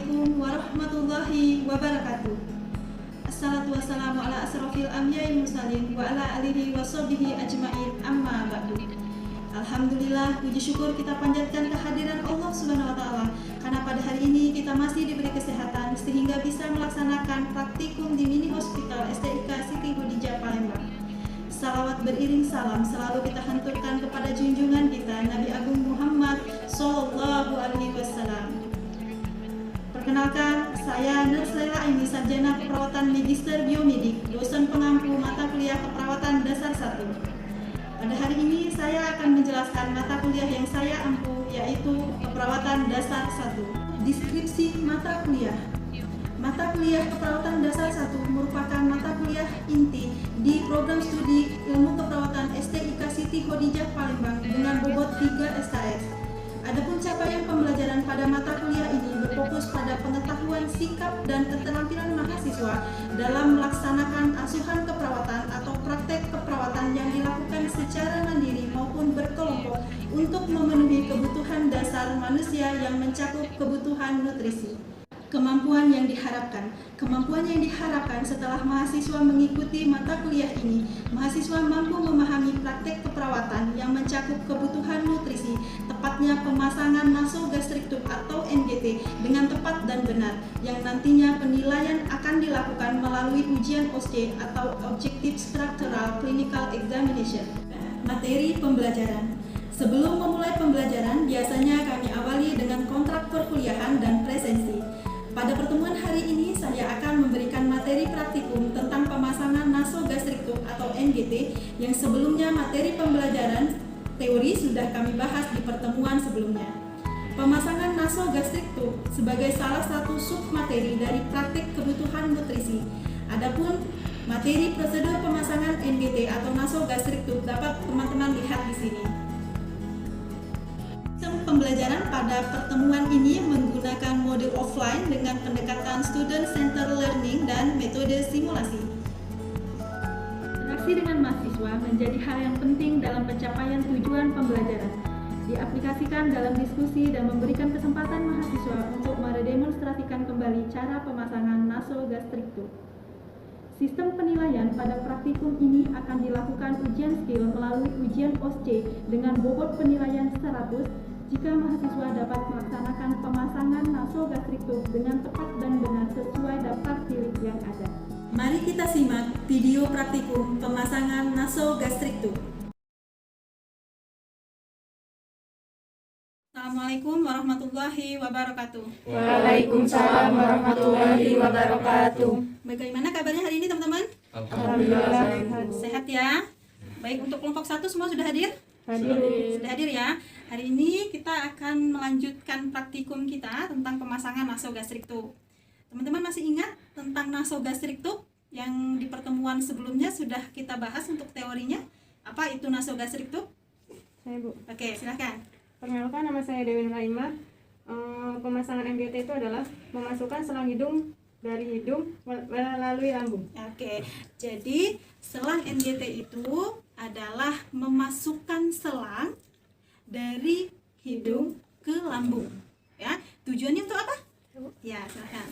Assalamualaikum warahmatullahi wabarakatuh. Assalatu wassalamu ala asrofil anbiya'i mursalin wa ala alihi wa sahbihi ajma'in, amma ba'du. Alhamdulillah, puji syukur kita panjatkan kehadiran Allah Subhanahu wa taala karena pada hari ini kita masih diberi kesehatan sehingga bisa melaksanakan praktikum di Mini Hospital STIK Siti Khadijah Palembang. Salawat beriring salam selalu kita hanturkan kepada junjungan kita Nabi Agung Muhammad Sallallahu Alaihi Wasallam. Perkenalkan, saya Nurse Laila Aini, Sarjana Keperawatan Magister Biomedik, dosen pengampu mata kuliah Keperawatan Dasar 1. Pada hari ini saya akan menjelaskan mata kuliah yang saya ampu, yaitu Keperawatan Dasar 1. Deskripsi mata kuliah. Mata kuliah Keperawatan Dasar 1 merupakan mata kuliah inti di program studi Ilmu Keperawatan STIK Siti Khadijah Palembang dengan bobot 3 SKS. Adapun capaian pembelajaran pada mata kuliah ini berfokus pada pengetahuan sikap dan keterampilan mahasiswa dalam melaksanakan asuhan keperawatan atau praktek keperawatan yang dilakukan secara mandiri maupun berkelompok untuk memenuhi kebutuhan dasar manusia yang mencakup kebutuhan nutrisi. Kemampuan yang diharapkan setelah mahasiswa mengikuti mata kuliah ini, mahasiswa mampu memahami praktek keperawatan yang mencakup kebutuhan nutrisi, tepatnya pemasangan nasogastrik tube atau NGT dengan tepat dan benar, yang nantinya penilaian akan dilakukan melalui ujian OSCE atau Objective Structural Clinical Examination. Materi pembelajaran. Sebelum memulai pembelajaran, biasanya kami awali dengan kontrak perkuliahan dan presensi. Pada pertemuan hari ini, saya akan memberikan materi praktikum tentang pemasangan nasogastrik tube atau NGT yang sebelumnya materi pembelajaran teori sudah kami bahas di pertemuan sebelumnya. Pemasangan nasogastrik tube sebagai salah satu submateri dari praktik kebutuhan nutrisi. Adapun materi prosedur pemasangan NGT atau nasogastrik tube dapat teman-teman lihat di sini. Pembelajaran pada pertemuan ini menggunakan model offline dengan pendekatan student center learning dan metode simulasi. Interaksi dengan mahasiswa menjadi hal yang penting dalam pencapaian tujuan pembelajaran. Diaplikasikan dalam diskusi dan memberikan kesempatan mahasiswa untuk meredemonstrasikan kembali cara pemasangan nasogastrik tube. Sistem penilaian pada praktikum ini akan dilakukan ujian skill melalui ujian OSCE dengan bobot penilaian 100 jika mahasiswa dapat melaksanakan pemasangan nasogastrik tube dengan tepat dan benar sesuai daftar tilik yang ada. Mari kita simak video praktikum pemasangan nasogastrik tube. Assalamualaikum warahmatullahi wabarakatuh. Waalaikumsalam warahmatullahi wabarakatuh. Bagaimana kabarnya hari ini teman-teman? Alhamdulillah. Sehat ya? Baik, untuk kelompok 1 semua sudah hadir? Sudah hadir ya. Hari ini kita akan melanjutkan praktikum kita tentang pemasangan nasogastrik tube. Teman-teman masih ingat tentang nasogastrik tube yang di pertemuan sebelumnya sudah kita bahas untuk teorinya? Apa itu nasogastrik tube? Saya Bu. Oke, silakan. Perkenalkan, nama saya Dewi Nuraimah. Pemasangan NGT itu adalah memasukkan selang hidung dari hidung melalui lambung. Oke, jadi selang NGT itu adalah memasukkan selang dari hidung ke lambung. Ya, tujuannya untuk apa? Ya, silakan.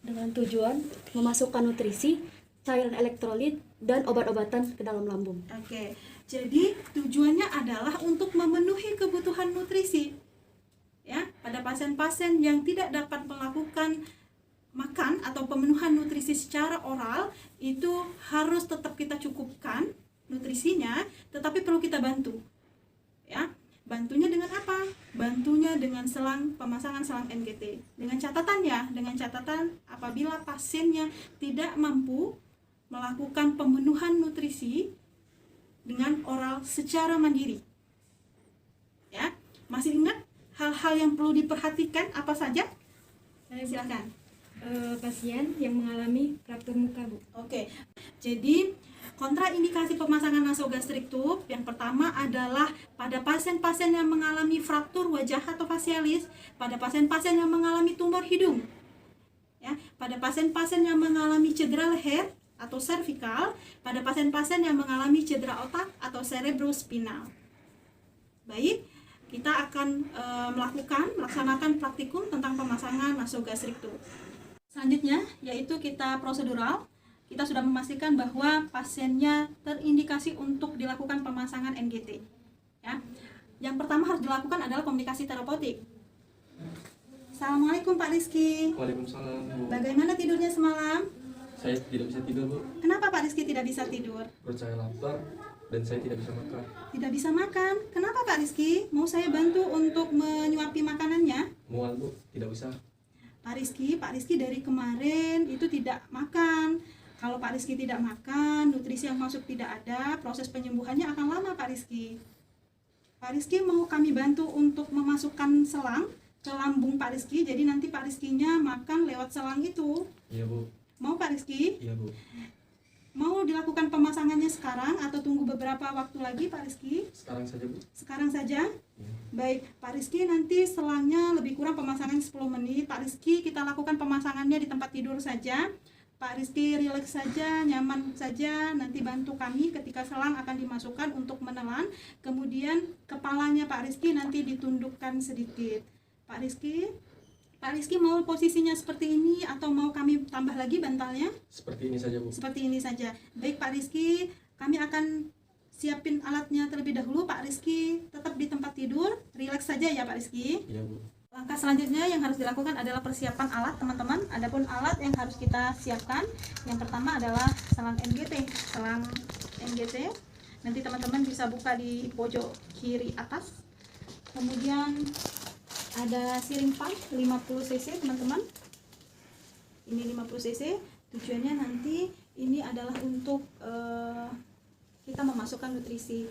Dengan tujuan memasukkan nutrisi, cairan elektrolit, dan obat-obatan ke dalam lambung. Oke, jadi tujuannya adalah untuk memenuhi kebutuhan nutrisi. Ya, pada pasien-pasien yang tidak dapat melakukan makan atau pemenuhan nutrisi secara oral, itu harus tetap kita cukupkan nutrisinya, tetapi perlu kita bantu. Ya, bantunya dengan apa? Bantunya dengan pemasangan selang NGT. Dengan catatan apabila pasiennya tidak mampu melakukan pemenuhan nutrisi dengan oral secara mandiri. Ya, masih ingat hal-hal yang perlu diperhatikan apa saja? Silakan. Pasien yang mengalami fraktur muka, Bu. Oke. Jadi kontraindikasi pemasangan nasogastrik tube yang pertama adalah pada pasien-pasien yang mengalami fraktur wajah atau fasialis, pada pasien-pasien yang mengalami tumor hidung. Ya, pada pasien-pasien yang mengalami cedera leher atau servikal, pada pasien-pasien yang mengalami cedera otak atau cerebrospinal. Baik, kita akan melaksanakan praktikum tentang pemasangan nasogastrik tube. Selanjutnya yaitu kita prosedural. Kita sudah memastikan bahwa pasiennya terindikasi untuk dilakukan pemasangan NGT. Ya. Yang pertama harus dilakukan adalah komunikasi terapeutik. Assalamualaikum Pak Rizky. Waalaikumsalam, Bu. Bagaimana tidurnya semalam? Saya tidak bisa tidur, Bu. Kenapa Pak Rizky tidak bisa tidur? Perut saya lapar dan saya tidak bisa makan. Tidak bisa makan. Kenapa Pak Rizky? Mau saya bantu untuk menyuapi makanannya? Mual, Bu. Tidak usah. Pak Rizky dari kemarin itu tidak makan. Kalau Pak Rizky tidak makan, nutrisi yang masuk tidak ada, proses penyembuhannya akan lama Pak Rizky. Pak Rizky mau kami bantu untuk memasukkan selang ke lambung Pak Rizky, jadi nanti Pak Rizky-nya makan lewat selang itu. Iya, Bu. Mau Pak Rizky? Iya, Bu. Mau dilakukan pemasangannya sekarang atau tunggu beberapa waktu lagi Pak Rizky? Sekarang saja, Bu. Sekarang saja? Iya. Baik, Pak Rizky nanti selangnya lebih kurang pemasangan 10 menit. Pak Rizky kita lakukan pemasangannya di tempat tidur saja. Pak Rizky rileks saja, nyaman saja, nanti bantu kami ketika selang akan dimasukkan untuk menelan. Kemudian kepalanya Pak Rizky nanti ditundukkan sedikit. Pak Rizky mau posisinya seperti ini atau mau kami tambah lagi bantalnya? Seperti ini saja, Bu. Seperti ini saja. Baik Pak Rizky, kami akan siapin alatnya terlebih dahulu. Pak Rizky tetap di tempat tidur, rileks saja ya Pak Rizky. Iya, Bu. Langkah selanjutnya yang harus dilakukan adalah persiapan alat teman-teman. Adapun alat yang harus kita siapkan, yang pertama adalah selang NGT. Selang NGT, nanti teman-teman bisa buka di pojok kiri atas. Kemudian ada siring pump 50 cc teman-teman. Ini 50 cc. Tujuannya nanti ini adalah untuk kita memasukkan nutrisi.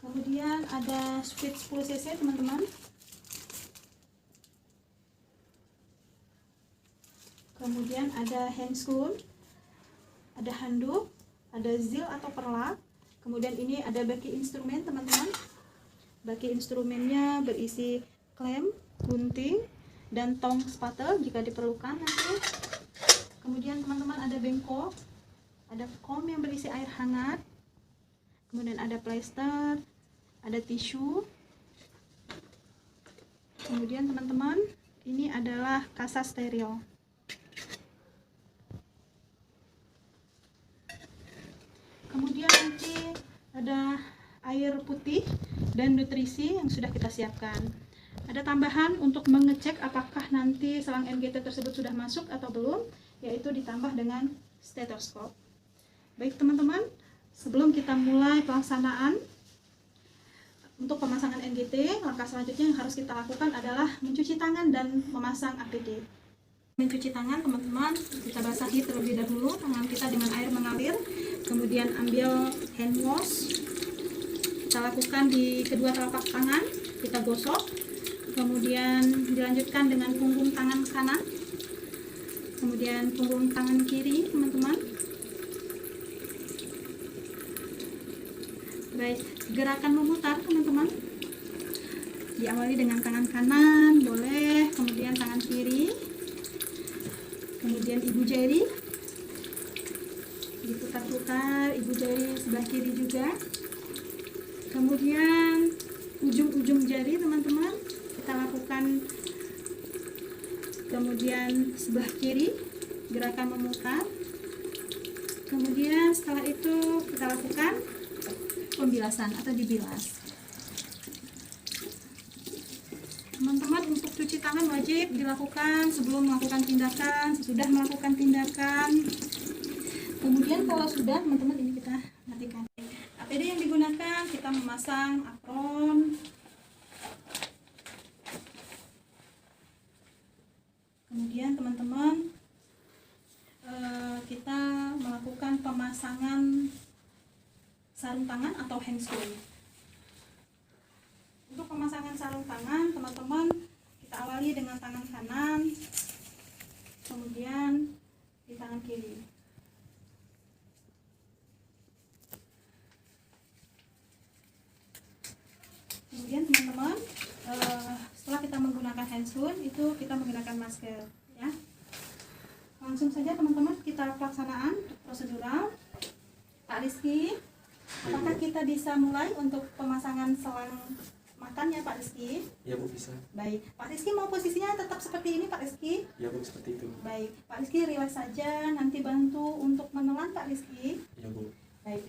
Kemudian ada switch 10 cc teman-teman. Kemudian ada handscrew, ada handuk, ada zil atau perlak. Kemudian ini ada baki instrumen teman-teman. Baki instrumennya berisi klem, gunting, dan tong spatel jika diperlukan nanti. Kemudian teman-teman ada bengkok, ada kom yang berisi air hangat. Kemudian ada plester, ada tisu. Kemudian teman-teman, ini adalah kasa steril. Kemudian nanti ada air putih dan nutrisi yang sudah kita siapkan. Ada tambahan untuk mengecek apakah nanti selang NGT tersebut sudah masuk atau belum, yaitu ditambah dengan stetoskop. Baik teman-teman, sebelum kita mulai pelaksanaan untuk pemasangan NGT, langkah selanjutnya yang harus kita lakukan adalah mencuci tangan dan memasang APD. Mencuci tangan teman-teman, kita basahi terlebih dahulu tangan kita dengan air mengalir, kemudian ambil hand wash, kita lakukan di kedua telapak tangan, kita gosok, kemudian dilanjutkan dengan punggung tangan kanan, kemudian punggung tangan kiri teman-teman. Baik, gerakan memutar teman-teman, diawali dengan tangan kanan boleh, kemudian tangan kiri, kemudian ibu jari diputar-putar, ibu jari sebelah kiri juga, kemudian ujung-ujung jari teman-teman kita lakukan, kemudian sebelah kiri gerakan memutar, kemudian setelah itu kita lakukan pembilasan atau dibilas. Teman-teman, untuk cuci tangan wajib dilakukan sebelum melakukan tindakan, sesudah melakukan tindakan. Kemudian kalau sudah, teman-teman, ini kita matikan. APD yang digunakan, kita memasang apron. Kemudian teman-teman, kita melakukan pemasangan sarung tangan atau handscrew. Untuk pemasangan sarung tangan, teman-teman, kita awali dengan tangan kanan, kemudian di tangan kiri. Kemudian teman-teman, setelah kita menggunakan handscrew, itu kita menggunakan masker, ya. Langsung saja teman-teman kita pelaksanaan prosedural. Pak Rizky, apakah kita bisa mulai untuk pemasangan selang makan ya Pak Rizky. Ya Bu, bisa. Baik, Pak Rizky mau posisinya tetap seperti ini Pak Rizky? Ya Bu, seperti itu. Baik, Pak Rizky relax saja, nanti bantu untuk menelan Pak Rizky. Ya Bu. Baik,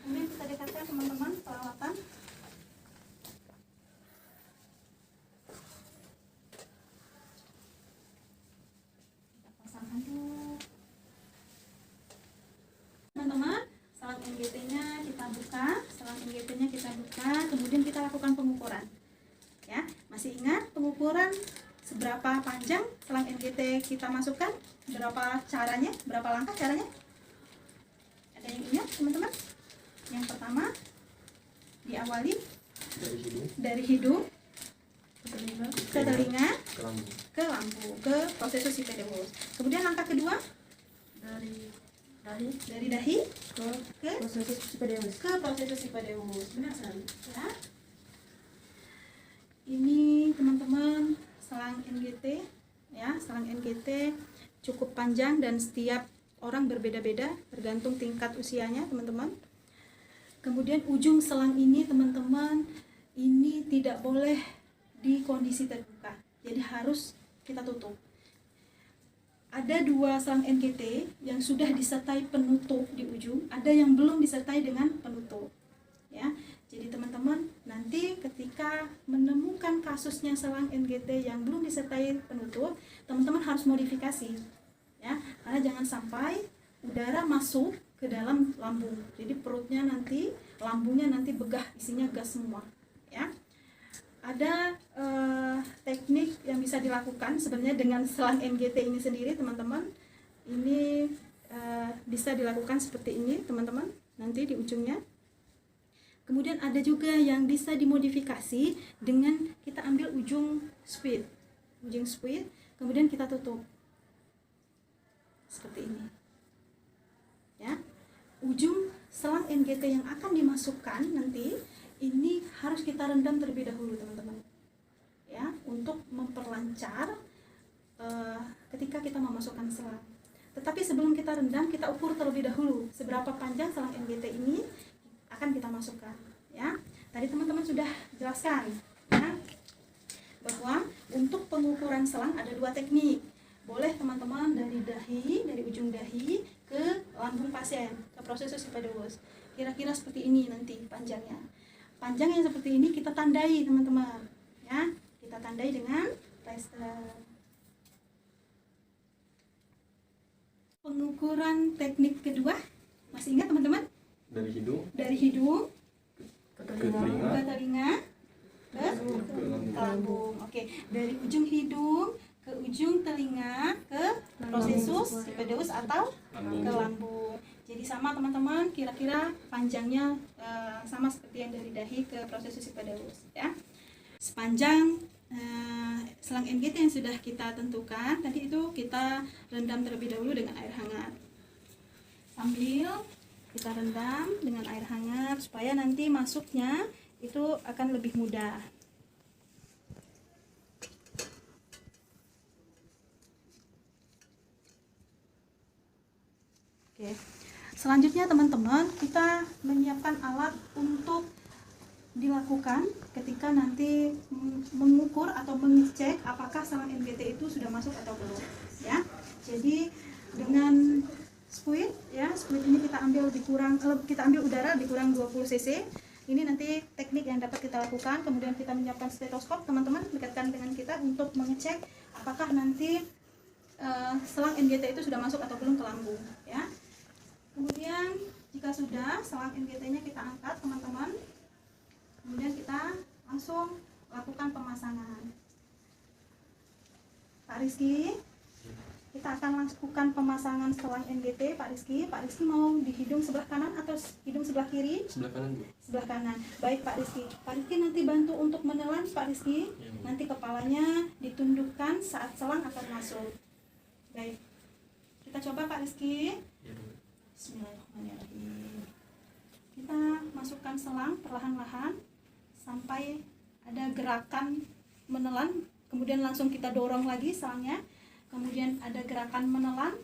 kemudian kita dekatkan teman-teman peralatan. Kita pasangkan dulu. Teman-teman, selang NGT-nya kita buka, kemudian kita lakukan pengukuran. Ya, masih ingat pengukuran seberapa panjang selang NGT kita masukkan? Berapa caranya? Berapa langkah caranya? Ada yang ingat teman-teman? Yang pertama diawali dari hidung ke telinga, ke lambung, ke lampu, ke prosesus Hippodhus. Kemudian langkah kedua dari dahi ke prosesus Hippodhus. Benar sekali. Ya. Ini teman-teman selang NGT, ya, selang NGT cukup panjang dan setiap orang berbeda-beda tergantung tingkat usianya teman-teman. Kemudian ujung selang ini teman-teman, ini tidak boleh di kondisi terbuka, jadi harus kita tutup. Ada 2 selang NGT yang sudah disertai penutup di ujung, ada yang belum disertai dengan penutup, ya. Jadi teman-teman nanti ketika menemukan kasusnya selang NGT yang belum disertai penutup, teman-teman harus modifikasi, ya, karena jangan sampai udara masuk ke dalam lambung. Jadi perutnya nanti, lambungnya nanti begah, isinya gas semua, ya. Ada teknik yang bisa dilakukan sebenarnya dengan selang NGT ini sendiri teman-teman. Ini bisa dilakukan seperti ini teman-teman, nanti di ujungnya. Kemudian ada juga yang bisa dimodifikasi dengan kita ambil ujung sweet, kemudian kita tutup seperti ini, ya. Ujung selang NGT yang akan dimasukkan nanti ini harus kita rendam terlebih dahulu teman-teman, ya, untuk memperlancar ketika kita memasukkan selang. Tetapi sebelum kita rendam, kita ukur terlebih dahulu seberapa panjang selang NGT ini akan kita masukkan, ya. Tadi teman-teman sudah jelaskan, ya, bahwa untuk pengukuran selang ada 2 teknik. Boleh teman-teman dari dahi, dari ujung dahi ke lambung pasien, ke prosesus Hippodhus. Kira-kira seperti ini nanti panjangnya. Panjang yang seperti ini kita tandai teman-teman, ya. Kita tandai dengan plester. Pengukuran teknik kedua, masih ingat teman-teman? dari hidung Ke ke telinga, ke lambung. Oke, dari ujung hidung ke ujung telinga ke prosesus Hippodhus atau ke lambung. Jadi sama teman-teman, kira-kira panjangnya sama seperti yang dari dahi ke prosesus Hippodhus, ya. Sepanjang selang NGT yang sudah kita tentukan tadi itu kita rendam terlebih dahulu dengan air hangat. Sambil kita rendam dengan air hangat supaya nanti masuknya itu akan lebih mudah. Oke. Selanjutnya teman-teman, kita menyiapkan alat untuk dilakukan ketika nanti mengukur atau mengecek apakah selang NGT itu sudah masuk atau belum, ya. Jadi dengan squid, ya, squid ini kita ambil udara dikurang 20 cc. Ini nanti teknik yang dapat kita lakukan. Kemudian kita menyiapkan stetoskop, teman-teman, dekatkan dengan kita untuk mengecek apakah nanti selang NGT itu sudah masuk atau belum ke lambung, ya. Kemudian jika sudah, selang NGT-nya kita angkat, teman-teman. Kemudian kita langsung lakukan pemasangan. Pak Rizky, kita akan lakukan pemasangan selang NGT. Pak Rizky mau di hidung sebelah kanan atau hidung sebelah kiri? sebelah kanan Bu. Sebelah kanan. Baik Pak Rizky nanti bantu untuk menelan Pak Rizky. Ya, Bu. Nanti kepalanya ditundukkan saat selang akan masuk. Baik, kita coba Pak Rizky. Ya, Bu. Bismillahirrahmanirrahim. Kita masukkan selang perlahan-lahan sampai ada gerakan menelan, kemudian langsung kita dorong lagi selangnya. Kemudian ada gerakan menelan,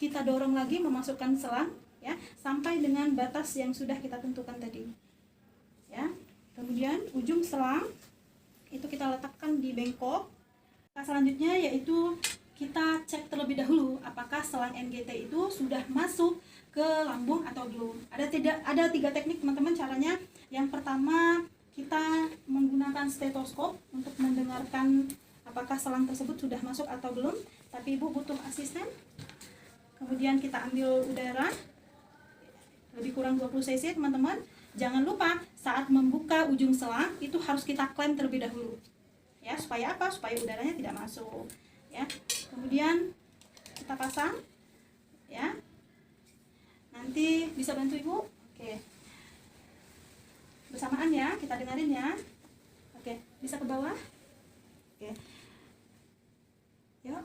kita dorong lagi memasukkan selang, ya, sampai dengan batas yang sudah kita tentukan tadi, ya. Kemudian ujung selang itu kita letakkan di bengkok. Nah, selanjutnya yaitu kita cek terlebih dahulu apakah selang NGT itu sudah masuk ke lambung atau belum. Ada 3 teknik teman-teman caranya. Yang pertama, kita menggunakan stetoskop untuk mendengarkan apakah selang tersebut sudah masuk atau belum. Tapi ibu butuh asisten. Kemudian kita ambil udara lebih kurang 20 cc teman-teman. Jangan lupa saat membuka ujung selang itu harus kita klem terlebih dahulu. Ya, supaya apa? Supaya udaranya tidak masuk. Ya. Kemudian kita pasang. Ya. Nanti bisa bantu ibu? Oke. Bersamaan ya, kita dengerin ya. Oke, bisa ke bawah? Oke. Yuk.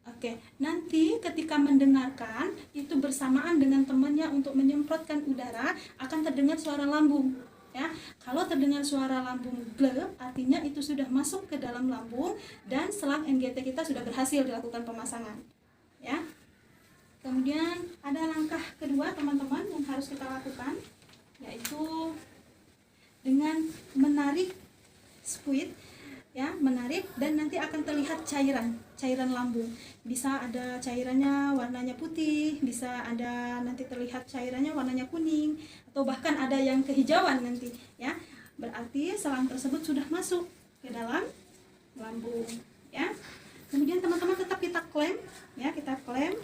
Oke, nanti ketika mendengarkan itu bersamaan dengan temannya untuk menyemprotkan udara akan terdengar suara lambung. Ya, kalau terdengar suara lambung blep, artinya itu sudah masuk ke dalam lambung dan selang NGT kita sudah berhasil dilakukan pemasangan. Ya. Kemudian ada langkah kedua teman-teman yang harus kita lakukan, yaitu dengan menarik squid. Ya, menarik dan nanti akan terlihat cairan lambung. Bisa ada cairannya warnanya putih, bisa ada nanti terlihat cairannya warnanya kuning, atau bahkan ada yang kehijauan nanti, ya. Berarti selang tersebut sudah masuk ke dalam lambung, ya. Kemudian teman-teman tetap kita klem, ya, kita klem.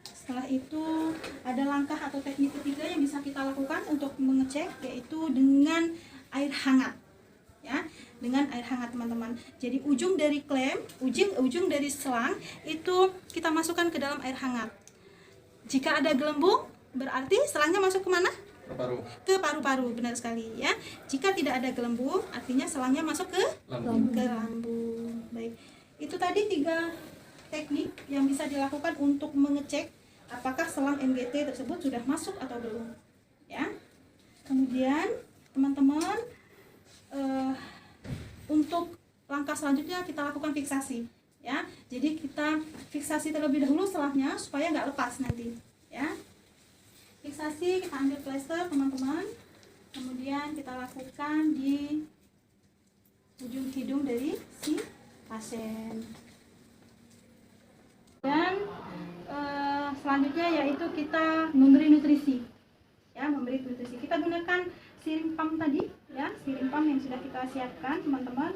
Setelah itu ada langkah atau teknik ketiga yang bisa kita lakukan untuk mengecek, yaitu dengan air hangat. Ya, dengan air hangat teman-teman. Jadi ujung dari klem, ujung dari selang itu kita masukkan ke dalam air hangat. Jika ada gelembung, berarti selangnya masuk ke mana? Paru. Ke paru-paru, benar sekali ya. Jika tidak ada gelembung, artinya selangnya masuk ke lambung. Baik. Itu tadi 3 teknik yang bisa dilakukan untuk mengecek apakah selang NGT tersebut sudah masuk atau belum. Ya. Kemudian teman-teman untuk langkah selanjutnya kita lakukan fiksasi, ya. Jadi kita fiksasi terlebih dahulu selangnya supaya nggak lepas nanti, ya. Fiksasi kita ambil plester teman-teman, kemudian kita lakukan di ujung hidung dari si pasien. Dan selanjutnya yaitu kita memberi nutrisi, ya, memberi nutrisi. Kita gunakan siring pump tadi, ya, siring pump yang sudah kita siapkan teman-teman.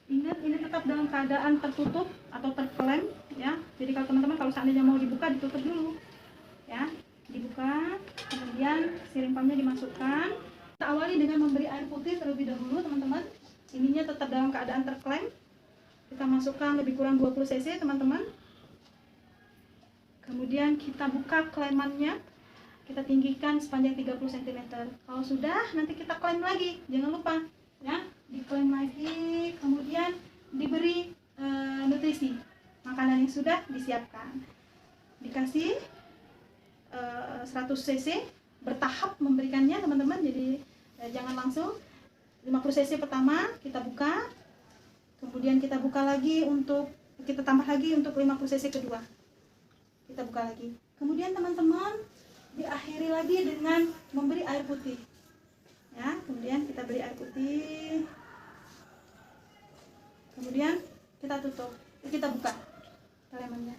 Ingat ini tetap dalam keadaan tertutup atau terklem, ya. Jadi kalau teman-teman kalau seandainya mau dibuka, ditutup dulu, ya, dibuka. Kemudian siring pumpnya dimasukkan. Kita awali dengan memberi air putih terlebih dahulu teman-teman. Ininya tetap dalam keadaan terklem. Kita masukkan lebih kurang 20 cc teman-teman. Kemudian kita buka klemannya. Kita tinggikan sepanjang 30 cm. Kalau sudah, nanti kita klem lagi. Jangan lupa, ya, diklem lagi. Kemudian diberi nutrisi. Makanan yang sudah disiapkan. Dikasih 100 cc bertahap memberikannya, teman-teman. Jadi jangan langsung. 50 cc pertama kita buka. Kemudian kita buka lagi kita tambah lagi untuk 50 cc kedua. Kita buka lagi. Kemudian teman-teman diakhiri lagi dengan memberi air putih, ya. Kemudian kita beri air putih, kemudian kita tutup, kita buka klemannya,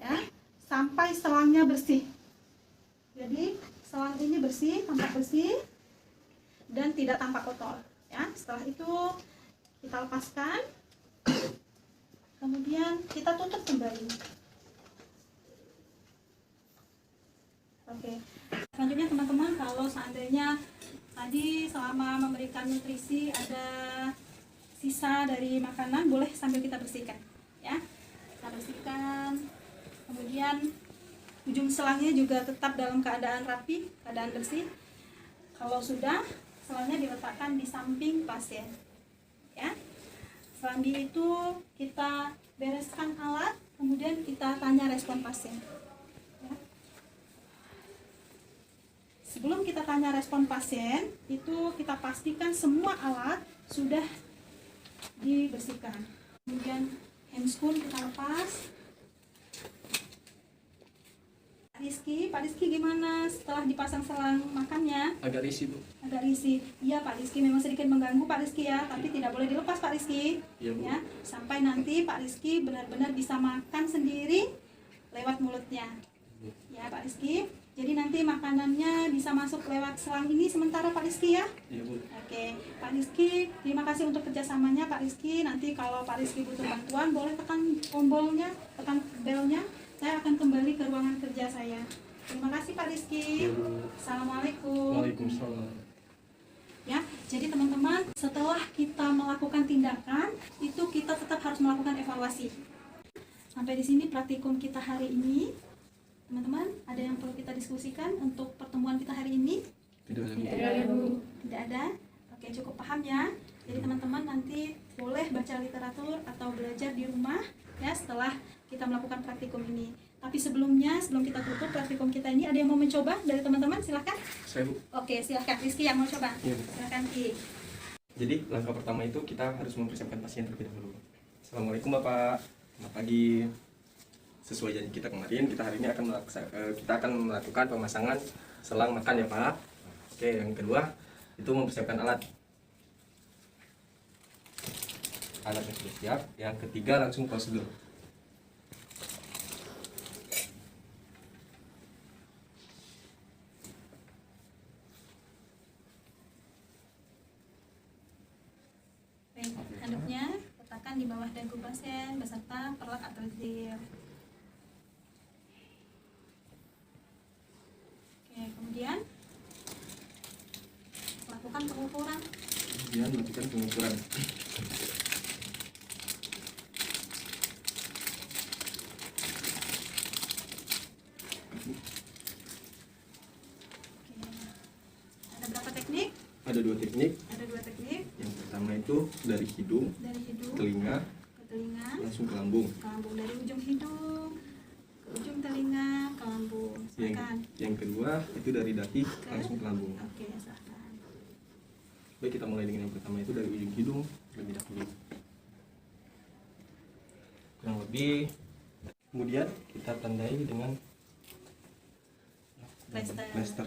ya, sampai selangnya bersih. Jadi selang ini bersih, tampak bersih dan tidak tampak kotor, ya. Setelah itu kita lepaskan, kemudian kita tutup kembali. Oke, selanjutnya teman-teman, kalau seandainya tadi selama memberikan nutrisi ada sisa dari makanan, boleh sambil kita bersihkan, ya. Kita bersihkan. Kemudian ujung selangnya juga tetap dalam keadaan rapi, keadaan bersih. Kalau sudah, selangnya diletakkan di samping pasien, ya. Selanjutnya itu kita bereskan alat, kemudian kita tanya respon pasien. Sebelum kita tanya respon pasien, itu kita pastikan semua alat sudah dibersihkan. Kemudian handscoon kita lepas. Pak Rizky gimana setelah dipasang selang makannya? Agak risih, Bu. Agak risih. Iya Pak Rizky, memang sedikit mengganggu Pak Rizky ya, tapi tidak boleh dilepas Pak Rizky. Iya, Bu. Ya, sampai nanti Pak Rizky benar-benar bisa makan sendiri lewat mulutnya. Ya Pak Rizky. Jadi nanti makanannya bisa masuk lewat selang ini sementara Pak Rizky ya. Iya, Bu. Oke, Pak Rizky, terima kasih untuk kerjasamanya Pak Rizky. Nanti kalau Pak Rizky butuh bantuan, boleh tekan tombolnya, tekan belnya. Saya akan kembali ke ruangan kerja saya. Terima kasih Pak Rizky. Iya, Bu. Assalamualaikum. Waalaikumsalam. Ya, jadi teman-teman, setelah kita melakukan tindakan, itu kita tetap harus melakukan evaluasi. Sampai di sini praktikum kita hari ini. Teman-teman, ada yang perlu kita diskusikan untuk pertemuan kita hari ini? Tidak ada, Bu. Tidak ada? Oke, cukup paham ya. Jadi teman-teman nanti boleh baca literatur atau belajar di rumah ya setelah kita melakukan praktikum ini. Tapi sebelumnya, sebelum kita tutup praktikum kita ini, ada yang mau mencoba dari teman-teman? Silahkan. Saya, Bu. Oke, silahkan. Rizky yang mau coba. Iya, Bu. Silahkan Ki. Jadi langkah pertama itu kita harus mempersiapkan pasien terlebih dahulu. Assalamualaikum Bapak. Selamat pagi. Sesuai janji kita kemarin, kita hari ini kita akan melakukan pemasangan selang makan ya Pak. Oke, yang kedua itu mempersiapkan alat. Alatnya sudah siap. Yang ketiga langsung prosedur. Baik, handuknya letakkan di bawah dagu pasien beserta perlak atau zip. Oke, kemudian lakukan pengukuran. Kemudian melakukan pengukuran. Oke. Ada berapa teknik? Ada dua teknik. Ada dua teknik. Yang pertama itu dari hidung, Dari hidung telinga, ke telinga, langsung ke lambung. ke lambung. Dari ujung hidung ke ujung telinga, ke lambung. Silakan. Yang kedua itu dari dahi langsung ke lambung. Oke, silakan. Baik, kita mulai dengan yang pertama itu dari ujung hidung terlebih dahulu. Kurang lebih. Kemudian kita tandai dengan plester.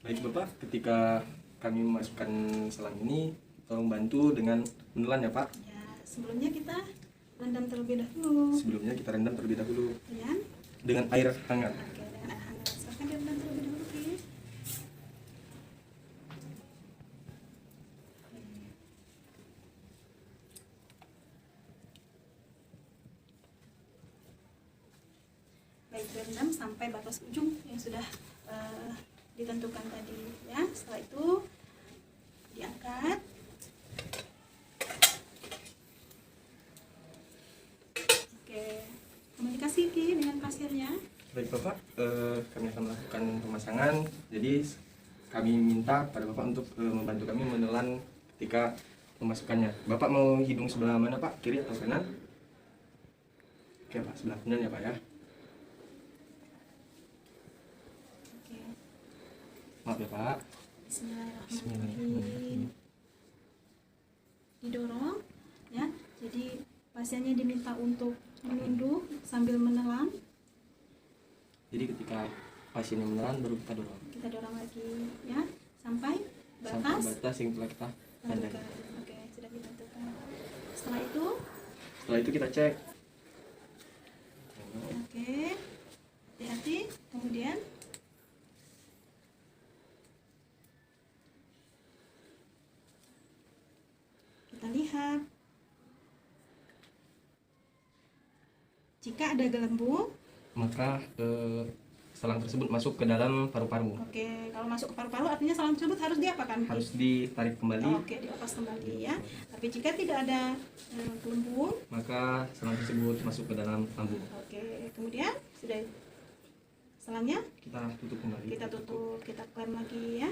Baik Bapak, ketika kami memasukkan selang ini, tolong bantu dengan menelan ya Pak. Ya, sebelumnya kita rendam terlebih dahulu. Sebelumnya kita rendam terlebih dahulu Ya. dengan air hangat. Oke, dengan air hangat. Silakan direndam terlebih dahulu, Ki. Baik, direndam sampai batas ujung yang sudah ditentukan tadi ya. Setelah itu diangkat. Oke, komunikasi Ki dengan pasiennya. Baik Bapak, kami akan melakukan pemasangan. Jadi kami minta pada Bapak untuk membantu kami menelan ketika memasukkannya. Bapak mau hidung sebelah mana Pak? Kiri atau kanan? Oke Pak, sebelah kanan ya Pak ya. Oke. Maaf ya Pak. Bismillahirrahmanirrahim. Didorong ya. Jadi pasiennya diminta untuk menunduk sambil menelan. Jadi ketika pasiennya menelan baru kita dorong. Kita dorong lagi ya sampai Sampai batas. batas yang telah kita tandai. Tentukan. Oke, sudah ditentukan. Setelah itu kita cek. oke. Hati-hati. Kemudian kita lihat jika ada gelembung. Maka selang tersebut masuk ke dalam paru-paru. Oke, kalau masuk ke paru-paru artinya selang tersebut harus diapakan? Harus ditarik kembali. Oke, dilepas kembali ya. Tapi jika tidak ada gelembung, Maka selang tersebut masuk ke dalam lambung. oke, kemudian sudah selangnya Kita tutup kembali. kita tutup, kita klem lagi ya.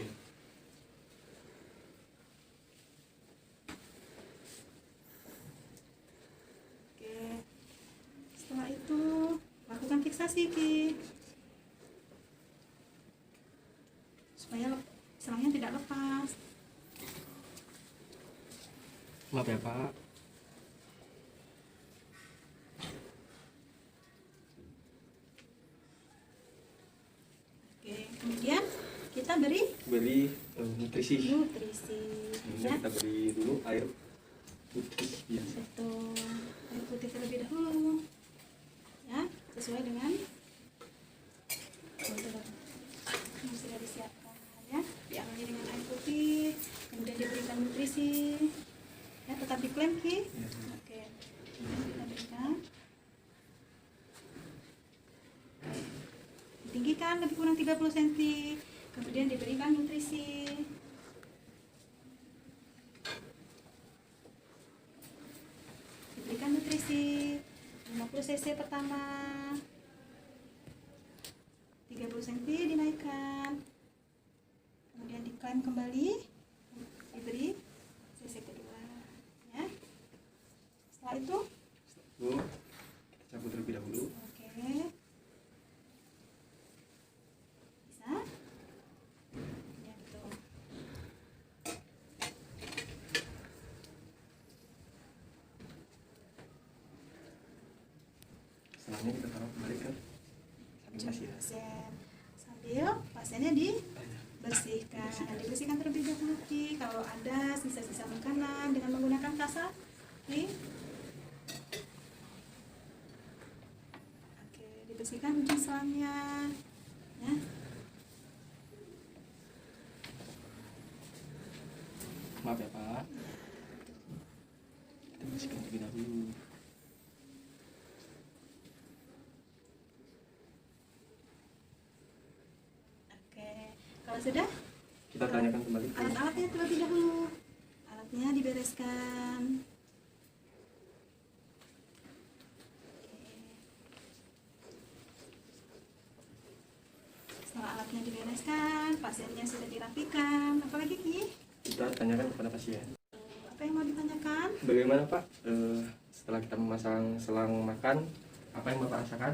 Oke, setelah itu lakukan fiksasi Ki, supaya selangnya tidak lepas. Maaf ya Pak. Oke, kemudian kita beri Beri nutrisi. nutrisi. Sebelumnya Ya, kita beri dulu air putih biasa. betul. Air putih terlebih dahulu. Ya, sesuai dengan yang sudah disiapkan. Ya, diawali dengan air putih, kemudian diberikan nutrisi. Ya, tetap diklaim Ki. Ya. Oke, kemudian kita berikan. Oke. Ditinggikan lebih kurang 30 cm. Kemudian diberikan nutrisi. Diberikan nutrisi 50 cc pertama. 30 cm dinaikkan. Kemudian diklaim kembali. Diberi cc kedua. Ya. Setelah itu, Lalu kita cabut terlebih dahulu. oke. Bisa? Ya, betul. Setelahnya kita taruh kembali ke samping pasien. Sambil pasiennya dibersihkan. Dibersihkan terlebih dahulu Ki. Kalau ada sisa-sisa makanan dengan menggunakan kasa, Ki. Oke, dibersihkan ujung selangnya. Ya. Maaf ya Pak. Kita bersihkan terlebih dahulu. Oke, kalau sudah, Kita tanyakan kembali ke alat-alatnya terlebih dahulu. Alatnya dibereskan. Oke. Setelah alatnya dibereskan, pasiennya sudah dirapikan. Apalagi Ki? kita tanyakan kepada pasien. Apa yang mau ditanyakan? Bagaimana Pak setelah kita memasang selang makan, apa yang Bapak rasakan?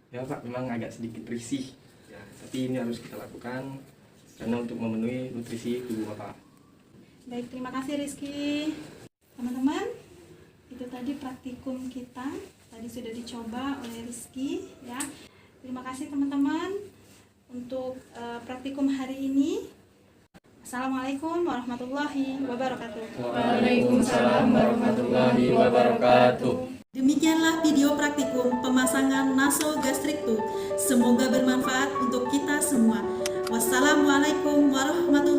Ya Pak, memang agak sedikit risih ya, tapi ini harus kita lakukan karena untuk memenuhi nutrisi tubuh Bapak. Baik, terima kasih Rizky. Teman-teman, itu tadi praktikum kita. Tadi sudah dicoba oleh Rizky ya. Terima kasih teman-teman untuk praktikum hari ini. Assalamualaikum warahmatullahi wabarakatuh. Waalaikumsalam warahmatullahi wabarakatuh. Demikianlah video praktikum pemasangan nasogastrik tube. Semoga bermanfaat untuk kita semua. Wassalamualaikum warahmatullahi wabarakatuh.